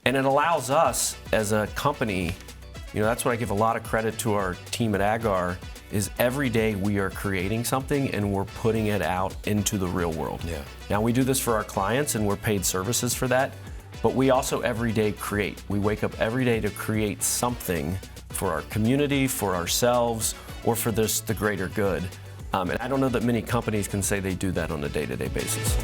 And it allows us as a company, that's what I give a lot of credit to our team at Agar, is every day we are creating something and we're putting it out into the real world. Yeah. Now we do this for our clients and we're paid services for that, but we also every day create. We wake up every day to create something for our community, for ourselves, or for the greater good. And I don't know that many companies can say they do that on a day-to-day basis.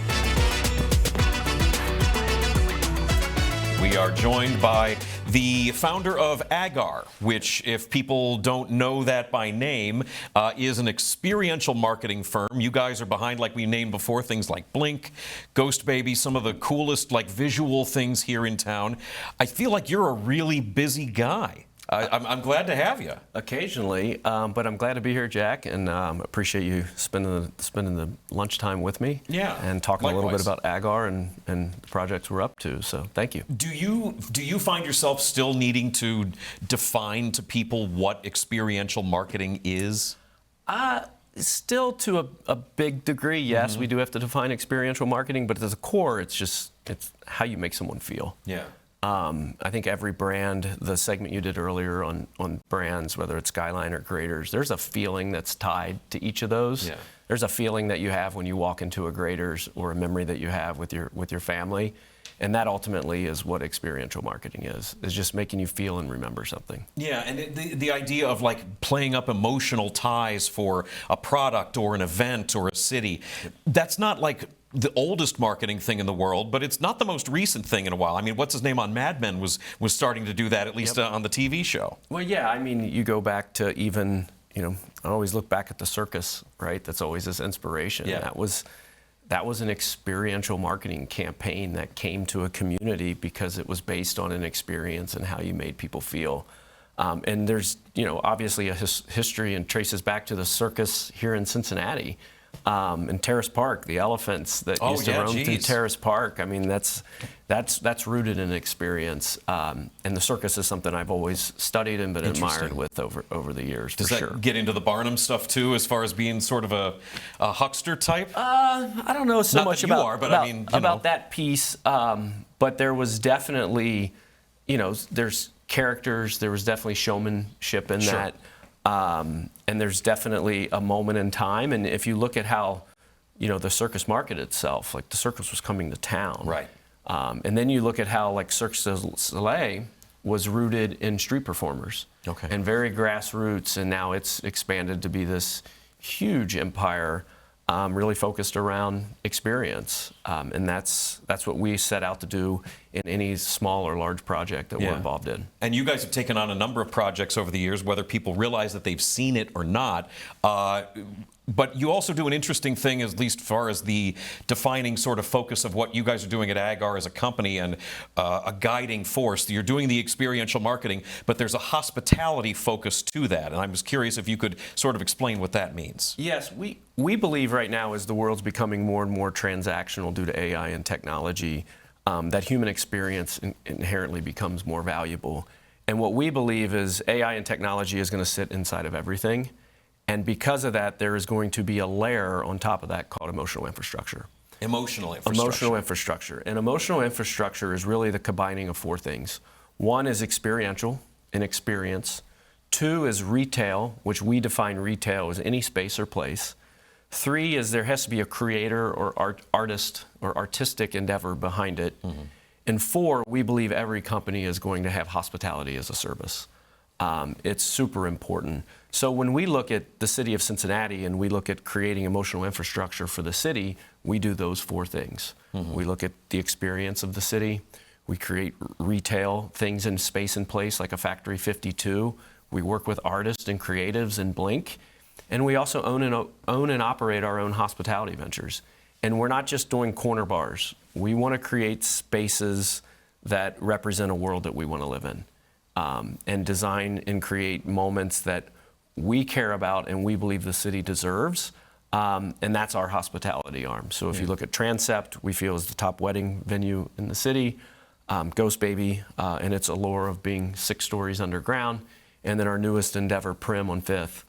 We are joined by the founder of Agar, which, if people don't know that by name, is an experiential marketing firm. You guys are behind, like we named before, things like Blink, Ghost Baby, some of the coolest visual things here in town. I feel like you're a really busy guy. I'm glad to have you. Occasionally, but I'm glad to be here, Jack, and appreciate you spending the lunchtime with me. Yeah, and talking likewise. a little bit about Agar and the projects we're up to. So thank you. Do you find yourself still needing to define to people what experiential marketing is? Still to a big degree, yes. Mm-hmm. We do have to define experiential marketing, but at the core, it's how you make someone feel. Yeah. I think every brand, the segment you did earlier on brands, whether it's Skyline or Graders, there's a feeling that's tied to each of those. Yeah. There's a feeling that you have when you walk into a Graders, or a memory that you have with your family. And that ultimately is what experiential marketing is just making you feel and remember something. Yeah, and the idea of playing up emotional ties for a product or an event or a city, that's not the oldest marketing thing in the world, but it's not the most recent thing in a while. I mean, what's his name on Mad Men was starting to do that, at least on the TV show. Well, yeah, I mean, you go back to even, I always look back at the circus, right? That's always this inspiration. Yeah. That was an experiential marketing campaign that came to a community because it was based on an experience and how you made people feel. And there's, obviously a history and traces back to the circus here in Cincinnati. In Terrace Park, the elephants that used to roam through Terrace Park. I mean, that's rooted in experience. And the circus is something I've always studied and been admired with over the years. Does that get into the Barnum stuff too, as far as being sort of a huckster type? I don't know so Not much that you are, but I mean, about that piece. But there was definitely, there's characters. There was definitely showmanship in that. And there's definitely a moment in time. And if you look at how, the circus market itself, the circus was coming to town. Right. And then you look at how Cirque du Soleil was rooted in street performers. Okay. And very grassroots, and now it's expanded to be this huge empire, really focused around experience. And that's what we set out to do in any small or large project that we're involved in. And you guys have taken on a number of projects over the years, whether people realize that they've seen it or not. But you also do an interesting thing, at least as far as the defining sort of focus of what you guys are doing at Agar as a company and a guiding force. You're doing the experiential marketing, but there's a hospitality focus to that. And I was curious if you could sort of explain what that means. Yes, we believe right now, as the world's becoming more and more transactional due to AI and technology, that human experience inherently becomes more valuable. And what we believe is AI and technology is going to sit inside of everything. And because of that, there is going to be a layer on top of that called emotional infrastructure. Emotional infrastructure. Emotional infrastructure. And emotional infrastructure is really the combining of four things. One is experiential, an experience. Two is retail, which we define retail as any space or place. Three is there has to be a creator or artist or artistic endeavor behind it. Mm-hmm. And four, we believe every company is going to have hospitality as a service. It's super important. So when we look at the city of Cincinnati and we look at creating emotional infrastructure for the city, we do those four things. Mm-hmm. We look at the experience of the city. We create retail things in space and place like a Factory 52. We work with artists and creatives in Blink. And we also own and operate our own hospitality ventures. And we're not just doing corner bars. We want to create spaces that represent a world that we want to live in. And design and create moments that we care about and we believe the city deserves. And that's our hospitality arm. So if you look at Transept, we feel is the top wedding venue in the city. Ghost Baby and its allure of being 6 stories underground. And then our newest endeavor, Prim on 5th,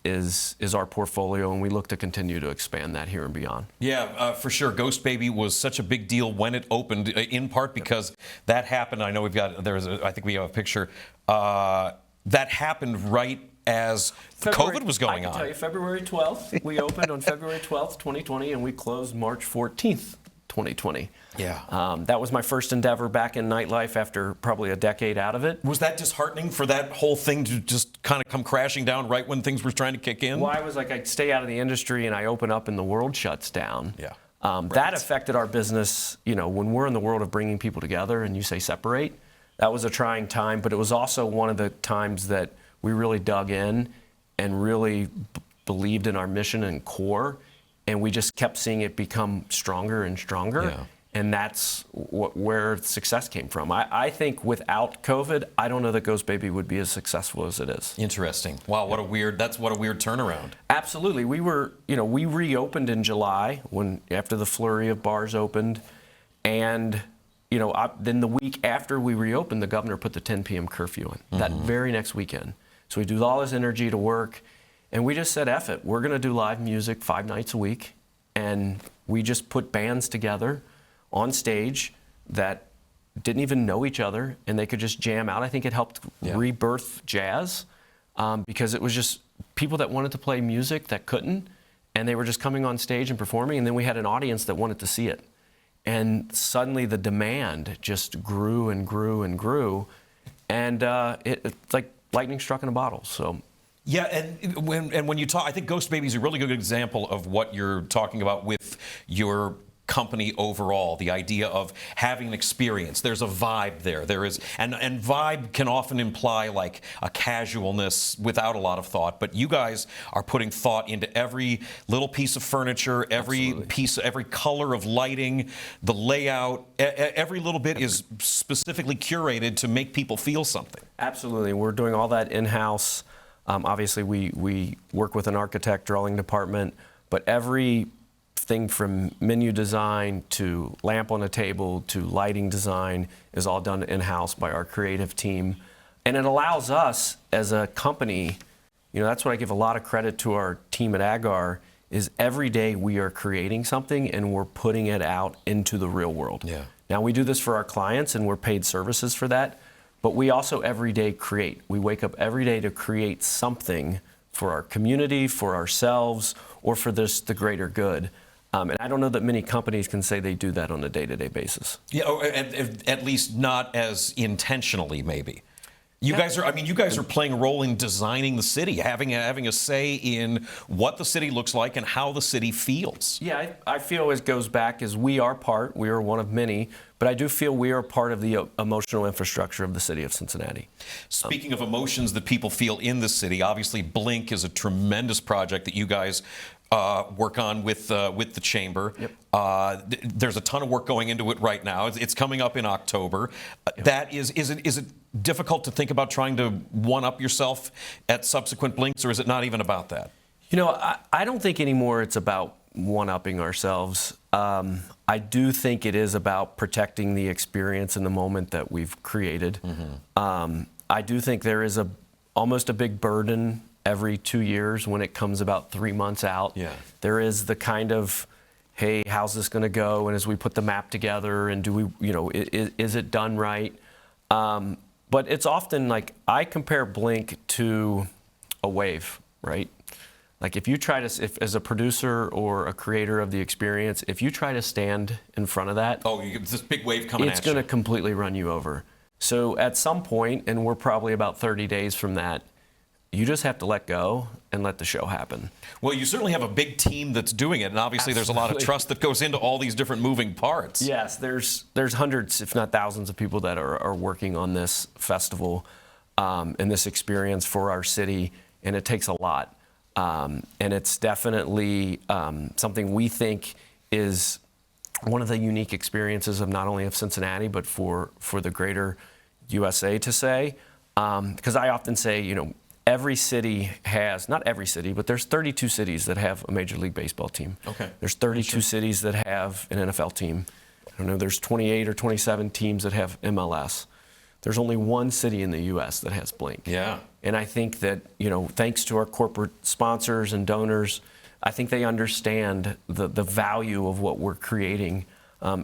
is our portfolio, and we look to continue to expand that here and beyond. Yeah, for sure. Ghost Baby was such a big deal when it opened, in part because that happened. I know I think we have a picture. That happened right as COVID was going on. I can tell you, February 12th, we opened on February 12th, 2020, and we closed March 14th, 2020. Yeah. That was my first endeavor back in nightlife after probably a decade out of it. Was that disheartening for that whole thing to just kind of come crashing down right when things were trying to kick in? Well, I was like, I'd stay out of the industry and I open up and the world shuts down. Yeah. That affected our business. You know, when we're in the world of bringing people together and you say separate, that was a trying time, but it was also one of the times that we really dug in and really believed in our mission and core, and we just kept seeing it become stronger and stronger. Yeah. And that's where success came from. I think without COVID, I don't know that Ghost Baby would be as successful as it is. Interesting. Wow, what a weird turnaround. Absolutely. We reopened in July after the flurry of bars opened, and then the week after we reopened, the governor put the 10 p.m. curfew in that very next weekend. So we do all this energy to work, and we just said, F it. We're going to do live music 5 nights a week, and we just put bands together on stage that didn't even know each other, and they could just jam out. I think it helped rebirth jazz because it was just people that wanted to play music that couldn't, and they were just coming on stage and performing, and then we had an audience that wanted to see it. And suddenly the demand just grew and grew and grew, and it's like lightning struck in a bottle. So. Yeah, and when you talk, I think Ghost Baby is a really good example of what you're talking about with your company overall, the idea of having an experience. There's a vibe there. There is, and vibe can often imply like a casualness without a lot of thought, but you guys are putting thought into every little piece of furniture, every color of lighting, the layout, every little bit is specifically curated to make people feel something. Absolutely. We're doing all that in-house. Obviously, we work with an architect, drawing department, but everything from menu design to lamp on a table to lighting design is all done in-house by our creative team. And it allows us as a company, that's what I give a lot of credit to our team at Agar, is every day we are creating something and we're putting it out into the real world. Yeah. Now we do this for our clients and we're paid services for that, but we also every day create. We wake up every day to create something for our community, for ourselves, or for the greater good. And I don't know that many companies can say they do that on a day-to-day basis. Yeah, or at least not as intentionally, maybe. You guys are playing a role in designing the city, having a say in what the city looks like and how the city feels. Yeah, I feel it goes back as we are one of many, but I do feel we are part of the emotional infrastructure of the city of Cincinnati. Speaking of emotions that people feel in the city, obviously Blink is a tremendous project that you guys work on with the chamber. Yep. There's a ton of work going into it right now. It's coming up in October. Yep. Is it difficult to think about trying to one-up yourself at subsequent Blinks, or is it not even about that? I don't think anymore it's about one-upping ourselves. I do think it is about protecting the experience in the moment that we've created. Mm-hmm. I do think there is almost a big burden every 2 years when it comes about 3 months out. Yeah. There is the kind of, hey, how's this going to go? And as we put the map together, and do we, is it done right? But it's often like, I compare Blink to a wave, right? Like if you try to, as a producer or a creator of the experience, if you try to stand in front of that, this big wave coming at you. It's going to completely run you over. So at some point, and we're probably about 30 days from that, you just have to let go and let the show happen. Well, you certainly have a big team that's doing it, and obviously There's a lot of trust that goes into all these different moving parts. Yes, there's hundreds, if not thousands, of people that are working on this festival and this experience for our city, and it takes a lot. And it's definitely something we think is one of the unique experiences of not only of Cincinnati, but for the greater USA to say. Because I often say, every city has, not every city, but there's 32 cities that have a Major League Baseball team. Okay. There's 32 cities that have an NFL team. I don't know, there's 28 or 27 teams that have MLS. there's only one city in the U.S. that has Blink. Yeah. And I think that, thanks to our corporate sponsors and donors, I think they understand the value of what we're creating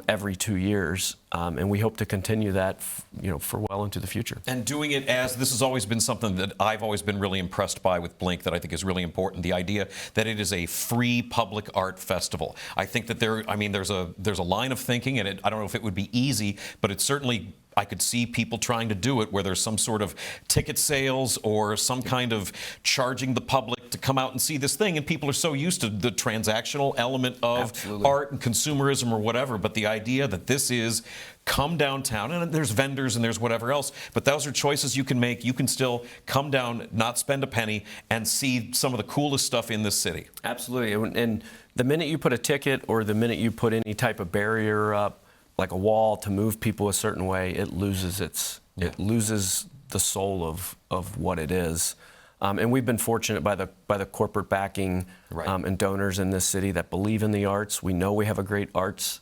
every 2 years. And we hope to continue that, for well into the future. And doing it this has always been something that I've always been really impressed by with Blink that I think is really important. The idea that it is a free public art festival. I think that there's a line of thinking, and I don't know if it would be easy, but it's certainly, I could see people trying to do it where there's some sort of ticket sales or some kind of charging the public to come out and see this thing. And people are so used to the transactional element of art and consumerism or whatever. But the idea that this is come downtown, and there's vendors and there's whatever else, but those are choices you can make. You can still come down, not spend a penny, and see some of the coolest stuff in this city. Absolutely. And the minute you put a ticket or the minute you put any type of barrier up, like a wall to move people a certain way, it loses it loses the soul of what it is. And we've been fortunate by the corporate backing and donors in this city that believe in the arts. We know we have a great arts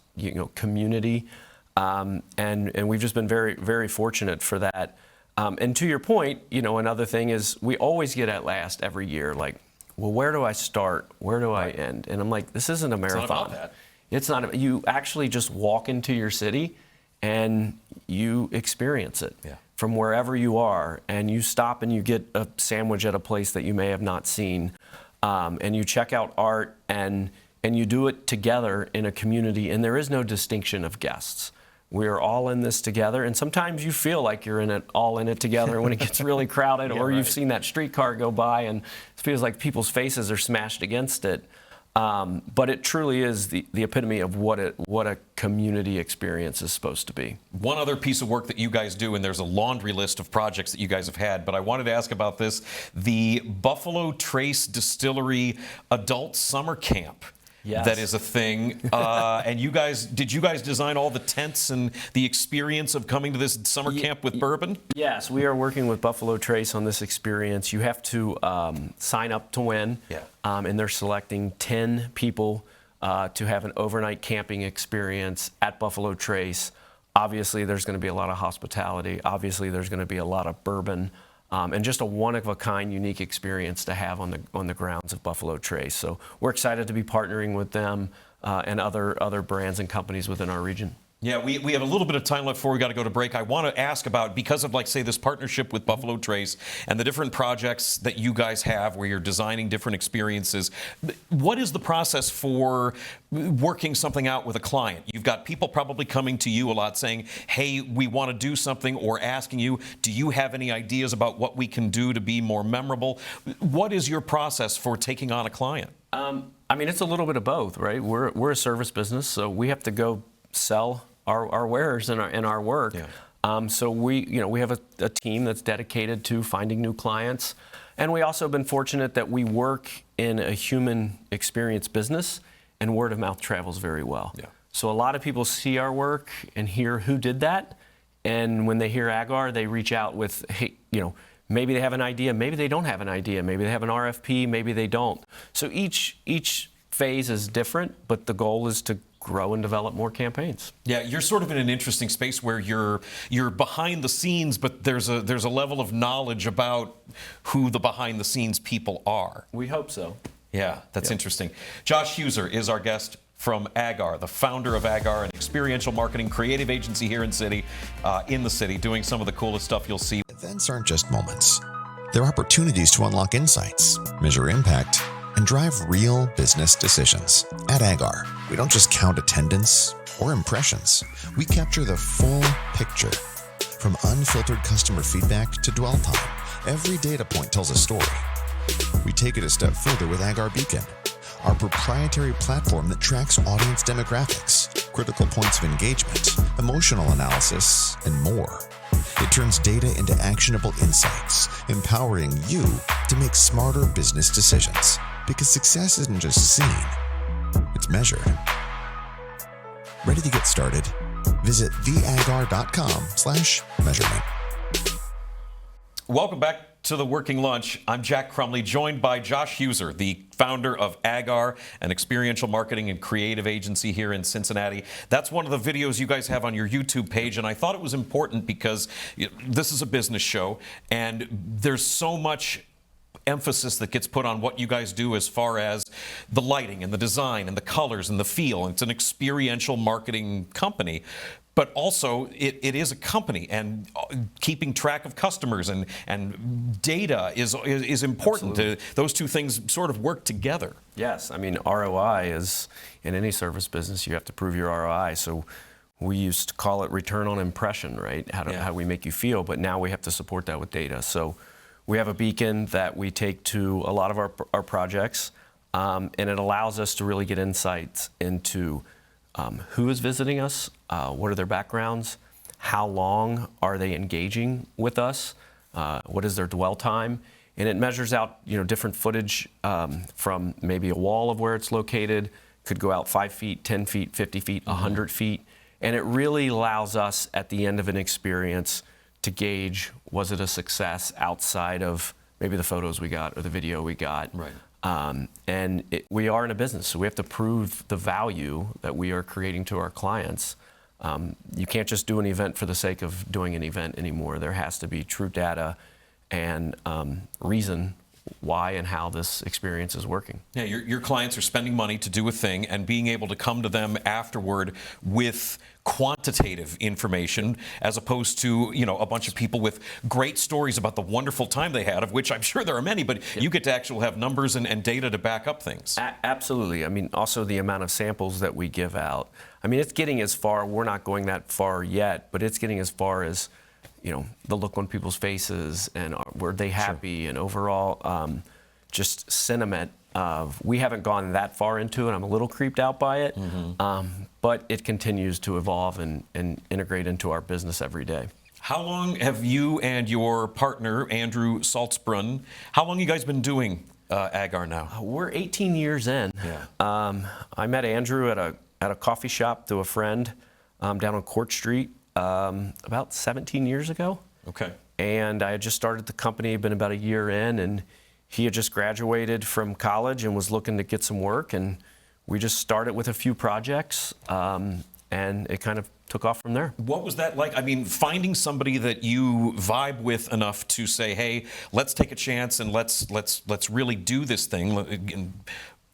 community, and we've just been very, very fortunate for that. And to your point, another thing is we always get at last every year, like, well, where do I start? Where do I end? And I'm like, this isn't a marathon. It's not about that. It's not. You actually just walk into your city and you experience it from wherever you are, and you stop and you get a sandwich at a place that you may have not seen, and you check out art, and you do it together in a community, and there is no distinction of guests. We're all in this together, and sometimes you feel like you're all in it together when it gets really crowded, or you've seen that streetcar go by and it feels like people's faces are smashed against it. But it truly is the epitome of what a community experience is supposed to be. One other piece of work that you guys do, and there's a laundry list of projects that you guys have had, but I wanted to ask about this, the Buffalo Trace Distillery Adult Summer Camp. Yes. That is a thing. And did you guys design all the tents and the experience of coming to this summer camp with bourbon? Yes, we are working with Buffalo Trace on this experience. You have to sign up to win, and they're selecting 10 people to have an overnight camping experience at Buffalo Trace. Obviously, there's going to be a lot of hospitality. Obviously, there's going to be a lot of bourbon. And just a one-of-a-kind, unique experience to have on the grounds of Buffalo Trace. So we're excited to be partnering with them and other brands and companies within our region. Yeah, we have a little bit of time left before we got to go to break. I want to ask about, because of, like, say, this partnership with Buffalo Trace and the different projects that you guys have where you're designing different experiences, what is the process for working something out with a client? You've got people probably coming to you a lot saying, hey, we want to do something, or asking you, do you have any ideas about what we can do to be more memorable? What is your process for taking on a client? It's a little bit of both, right? We're a service business, so we have to go sell our wares and our work. So we have a team that's dedicated to finding new clients, and we also have been fortunate that we work in a human experience business, and word of mouth travels very well. So a lot of people see our work and hear who did that, and when they hear Agar, they reach out with, hey, maybe they have an idea, maybe they don't have an idea, maybe they have an RFP, maybe they don't. So each phase is different, but the goal is to grow and develop more campaigns. Yeah, you're sort of in an interesting space where you're behind the scenes, but there's a level of knowledge about who the behind the scenes people are. We hope so. Yeah, that's interesting. Josh Huser is our guest from Agar, the founder of Agar, an experiential marketing creative agency here in the city, doing some of the coolest stuff you'll see. Events aren't just moments. They're opportunities to unlock insights, measure impact, and drive real business decisions. At Agar, we don't just count attendance or impressions. We capture the full picture. From unfiltered customer feedback to dwell time, every data point tells a story. We take it a step further with Agar Beacon, our proprietary platform that tracks audience demographics, critical points of engagement, emotional analysis, and more. It turns data into actionable insights, empowering you to make smarter business decisions. Because success isn't just seen, it's measured. Ready to get started? Visit theagar.com/measurement. Welcome back to the Working Lunch. I'm Jack Crumley, joined by Josh Huser, the founder of Agar, an experiential marketing and creative agency here in Cincinnati. That's one of the videos you guys have on your YouTube page, and I thought it was important because this is a business show, and there's so much emphasis that gets put on what you guys do as far as the lighting and the design and the colors and the feel. It's an experiential marketing company. But also, it is a company, and keeping track of customers and data is important. Those two things sort of work together. Yes, I mean, ROI is, in any service business, you have to prove your ROI. So we used to call it return on impression, right? How we make you feel, but now we have to support that with data. So we have a beacon that we take to a lot of our projects, and it allows us to really get insights into who is visiting us, what are their backgrounds, how long are they engaging with us, what is their dwell time, and it measures out different footage from maybe a wall of where it's located, could go out 5 feet, 10 feet, 50 feet, 100 feet, and it really allows us at the end of an experience to gauge, was it a success outside of maybe the photos we got or the video we got. Right. We are in a business, so we have to prove the value that we are creating to our clients. You can't just do an event for the sake of doing an event anymore. There has to be true data and reason why and how this experience is working. Yeah, your clients are spending money to do a thing, and being able to come to them afterward with quantitative information, as opposed to a bunch of people with great stories about the wonderful time they had, of which I'm sure there are many, but you get to actually have numbers and data to back up things. Absolutely. I mean, also the amount of samples that we give out. I mean, it's getting as far, we're not going that far yet, but it's getting as far as the look on people's faces and were they happy. Sure. And overall just sentiment of, we haven't gone that far into it. I'm a little creeped out by it, but it continues to evolve and integrate into our business every day. How long have you and your partner, Andrew Saltzbrunn, how long have you guys been doing Agar now? We're 18 years in. Yeah. I met Andrew at a coffee shop through a friend down on Court Street. About 17 years ago. Okay. And I had just started the company, been about a year in, and he had just graduated from college and was looking to get some work, and we just started with a few projects, and it kind of took off from there. What was that like? I mean, finding somebody that you vibe with enough to say, hey, let's take a chance and let's really do this thing, and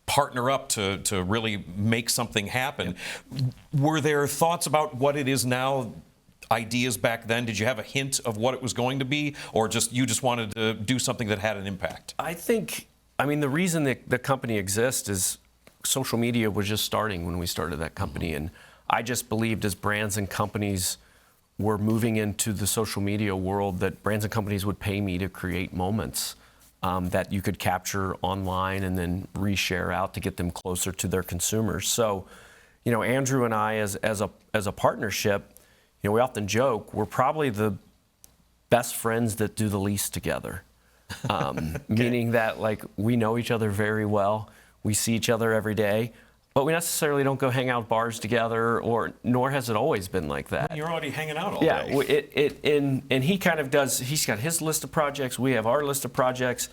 partner up to really make something happen. Yep. Were there thoughts about what it is now, ideas back then? Did you have a hint of what it was going to be, or you just wanted to do something that had an impact? I mean, the reason that the company exists is social media was just starting when we started that company, and I just believed as brands and companies were moving into the social media world that brands and companies would pay me to create moments that you could capture online and then reshare out to get them closer to their consumers. So, Andrew and I, as a partnership, we often joke we're probably the best friends that do the least together. Okay. Meaning that we know each other very well, we see each other every day, but we necessarily don't go hang out bars together, nor has it always been like that. You're already hanging out all day. Yeah, and he kind of does. He's got his list of projects. We have our list of projects.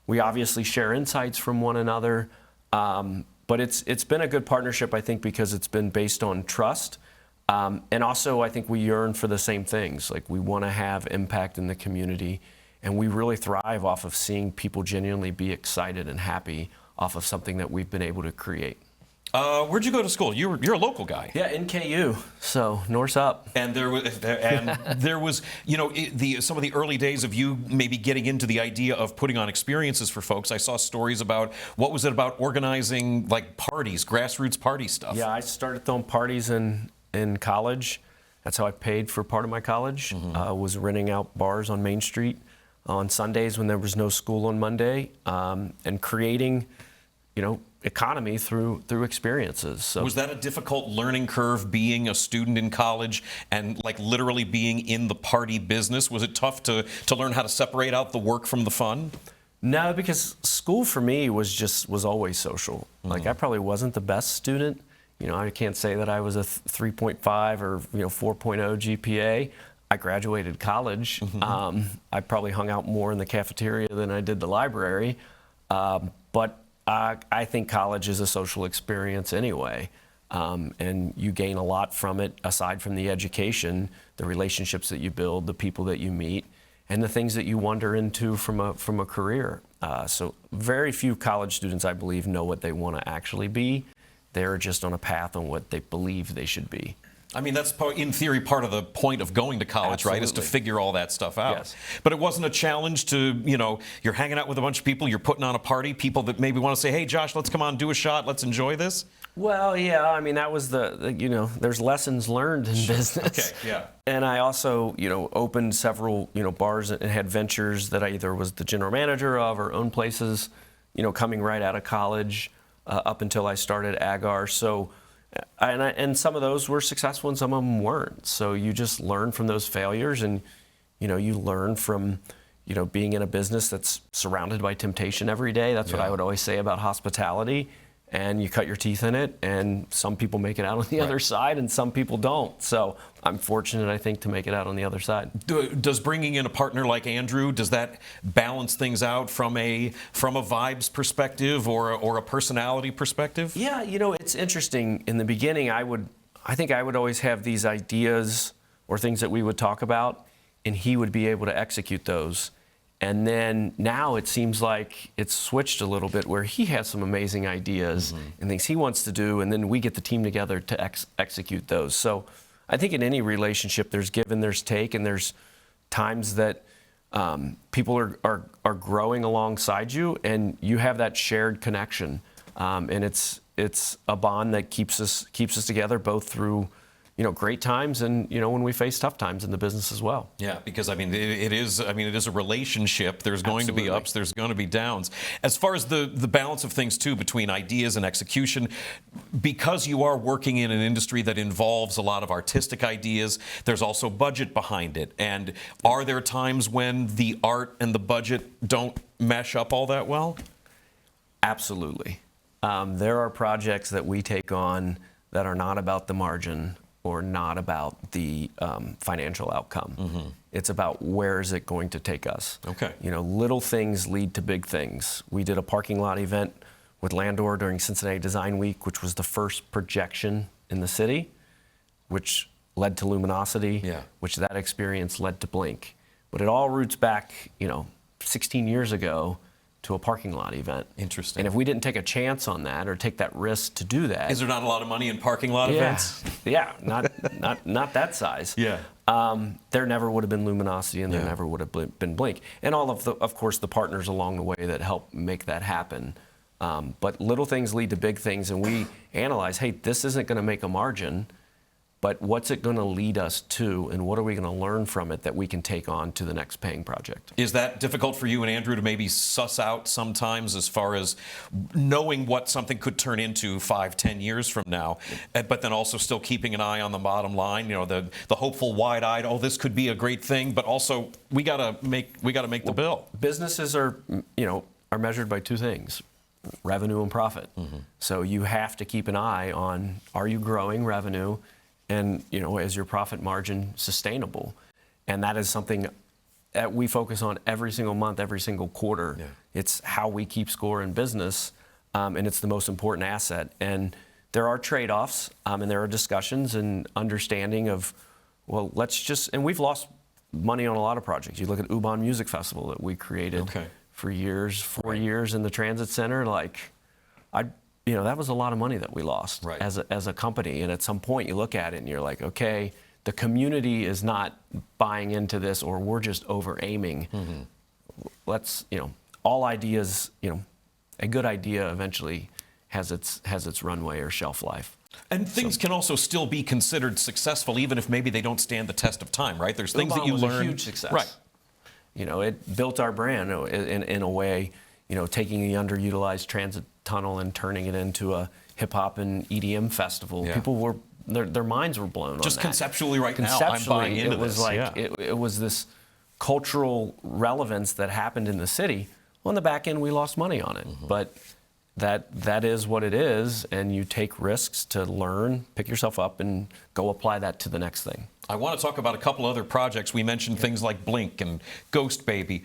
We obviously share insights from one another. But it's been a good partnership, I think, because it's been based on trust. And also, I think we yearn for the same things. We want to have impact in the community, and we really thrive off of seeing people genuinely be excited and happy off of something that we've been able to create. Where'd you go to school? You're a local guy. Yeah, NKU. So North's up. And there was, some of the early days of you maybe getting into the idea of putting on experiences for folks. I saw stories about, what was it about organizing parties, grassroots party stuff? Yeah, I started throwing parties in college. That's how I paid for part of my college. Was renting out bars on Main Street on Sundays when there was no school on Monday, and creating, economy through experiences. So was that a difficult learning curve, being a student in college and literally being in the party business? Was it tough to learn how to separate out the work from the fun? No, because school for me was always social. I probably wasn't the best student. I can't say that I was a 3.5 or 4.0 GPA. I graduated college. I probably hung out more in the cafeteria than I did the library. But I think college is a social experience anyway. And you gain a lot from it, aside from the education, the relationships that you build, the people that you meet, and the things that you wander into from a career. So very few college students, I believe, know what they want to actually be. They're just on a path on what they believe they should be. I mean, that's in theory part of the point of going to college, right? Is to figure all that stuff out. Yes. But it wasn't a challenge to, you're hanging out with a bunch of people, you're putting on a party, people that maybe want to say, hey, Josh, let's come on, do a shot, let's enjoy this? Well, yeah, I mean, that was there's lessons learned in business. Okay, yeah. And I also, opened several, bars and had ventures that I either was the general manager of or owned places, coming right out of college up until I started Agar. So, and some of those were successful and some of them weren't. So you just learn from those failures, and, you learn from, being in a business that's surrounded by temptation every day. That's what I would always say about hospitality. And you cut your teeth in it, and some people make it out on the other side, and some people don't. So I'm fortunate, I think, to make it out on the other side. Does bringing in a partner like Andrew, does that balance things out from a vibes perspective or a personality perspective? Yeah, it's interesting. In the beginning, I think I would always have these ideas or things that we would talk about, and he would be able to execute those. And then now it seems like it's switched a little bit, where he has some amazing ideas and things he wants to do, and then we get the team together to execute those. So I think in any relationship, there's give and there's take, and there's times that people are growing alongside you, and you have that shared connection, and it's a bond that keeps us together, both through great times and, when we face tough times in the business as well. Yeah, because it is a relationship. There's going to be ups, there's going to be downs. As far as the balance of things too, between ideas and execution, because you are working in an industry that involves a lot of artistic ideas, there's also budget behind it. And are there times when the art and the budget don't mesh up all that well? Absolutely. There are projects that we take on that are not about the margin or not about the financial outcome. It's about where is it going to take us. Okay. Little things lead to big things. We did a parking lot event with Landor during Cincinnati Design Week, which was the first projection in the city, which led to Luminosity, which that experience led to Blink. But it all roots back, 16 years ago to a parking lot event. Interesting. And if we didn't take a chance on that or take that risk to do that. Is there not a lot of money in parking lot events? Yeah, not that size. Yeah. There never would have been Luminosity, and there never would have been Blink. And all of course, the partners along the way that help make that happen. But little things lead to big things, and we analyze, hey, this isn't going to make a margin, but what's it going to lead us to, and what are we going to learn from it that we can take on to the next paying project? Is that difficult for you and Andrew to maybe suss out sometimes, as far as knowing what something could turn into 5-10 years from now, but then also still keeping an eye on the bottom line, the hopeful, wide-eyed, oh, this could be a great thing, but also we got to make the bill. Businesses are measured by two things: revenue and profit. So you have to keep an eye on, are you growing revenue? And, is your profit margin sustainable? And that is something that we focus on every single month, every single quarter. Yeah. It's how we keep score in business, and it's the most important asset. And there are trade-offs, and there are discussions and understanding of, well, and we've lost money on a lot of projects. You look at Ubon Music Festival that we created for years, 4 years in the transit center, that was a lot of money that we lost as a company. And at some point you look at it and you're like, okay, the community is not buying into this, or we're just over aiming. Let's, all ideas, a good idea eventually has its runway or shelf life. And things can also still be considered successful, even if maybe they don't stand the test of time, right? There's things that you learn. A huge success. Right. It built our brand in a way, taking the underutilized transit tunnel and turning it into a hip hop and EDM festival. Yeah. People their minds were blown just on that. Conceptually now, I'm buying into this. It was this cultural relevance that happened in the city. On the back end, we lost money on it, but that is what it is, and you take risks to learn, pick yourself up, and go apply that to the next thing. I want to talk about a couple other projects. We mentioned things like Blink and Ghost Baby.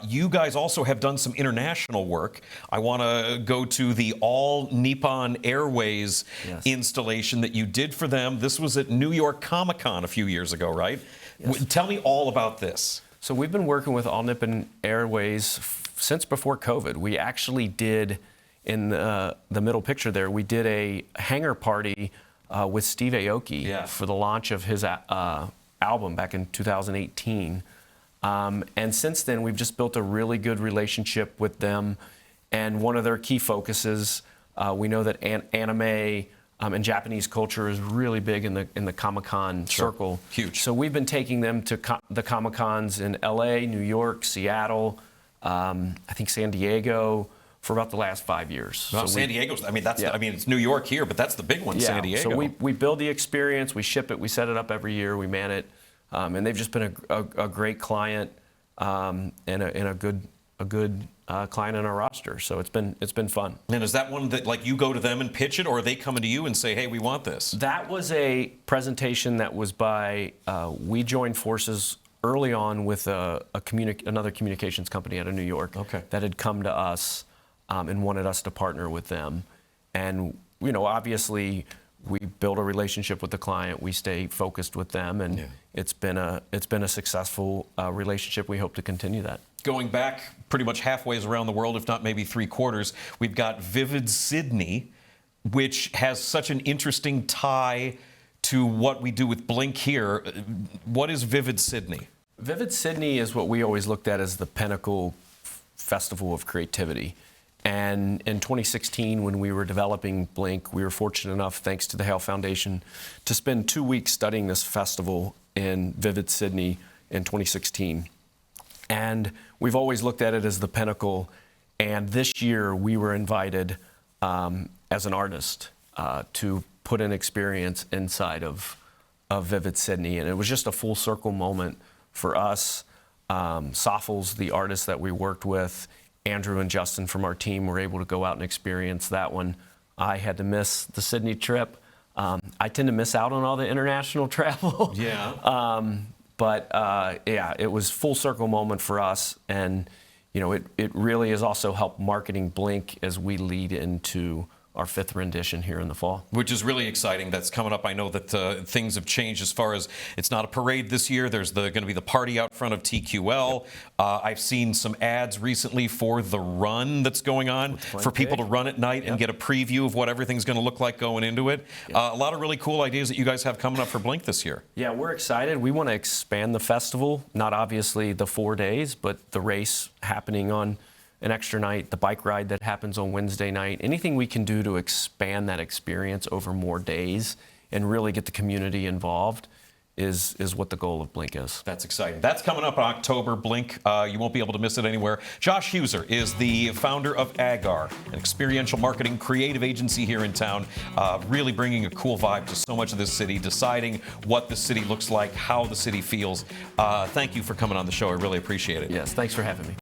You guys also have done some international work. I want to go to the All Nippon Airways installation that you did for them. This was at New York Comic-Con a few years ago, right? Yes. Tell me all about this. So we've been working with All Nippon Airways since before COVID. We actually did, in the middle picture there, we did a hangar party with Steve Aoki for the launch of his album back in 2018. And since then, we've just built a really good relationship with them. And one of their key focuses, we know that anime and Japanese culture is really big in the Comic-Con circle. Huge. So we've been taking them to the Comic-Cons in LA, New York, Seattle, I think San Diego, for about the last 5 years. Well, so San Diego's, I mean, it's New York here, but that's the big one, San Diego. So we build the experience, we ship it, we set it up every year, we man it, and they've just been a great client and a good client in our roster. So it's been fun. And is that one that like you go to them and pitch it, or are they coming to you and say, hey, we want this? That was a presentation that was by, we joined forces early on with another communications company out of New York that had come to us and wanted us to partner with them. And, obviously we build a relationship with the client, we stay focused with them, and it's been a successful relationship. We hope to continue that. Going back pretty much halfway around the world, if not maybe 3/4, we've got Vivid Sydney, which has such an interesting tie to what we do with Blink here. What is Vivid Sydney? Vivid Sydney is what we always looked at as the pinnacle festival of creativity. And in 2016, when we were developing Blink, we were fortunate enough, thanks to the Hale Foundation, to spend 2 weeks studying this festival in Vivid Sydney in 2016. And we've always looked at it as the pinnacle. And this year, we were invited as an artist to put an experience inside of Vivid Sydney. And it was just a full circle moment for us. Soffels, the artist that we worked with, Andrew and Justin from our team were able to go out and experience that one. I had to miss the Sydney trip. I tend to miss out on all the international travel. But it was full circle moment for us. And, it really has also helped marketing Blink as we lead into our 5th rendition here in the fall. Which is really exciting. That's coming up. I know that things have changed as far as it's not a parade this year. There's going to be the party out front of TQL. I've seen some ads recently for the run that's going on for people to run at night and get a preview of what everything's going to look like going into it. A lot of really cool ideas that you guys have coming up for Blink this year. Yeah, we're excited. We want to expand the festival, not obviously the 4 days, but the race happening on an extra night, the bike ride that happens on Wednesday night, anything we can do to expand that experience over more days and really get the community involved is what the goal of Blink is. That's exciting. That's coming up in October, Blink. You won't be able to miss it anywhere. Josh Huser is the founder of Agar, an experiential marketing creative agency here in town, really bringing a cool vibe to so much of this city, deciding what the city looks like, how the city feels. Thank you for coming on the show. I really appreciate it. Yes, thanks for having me.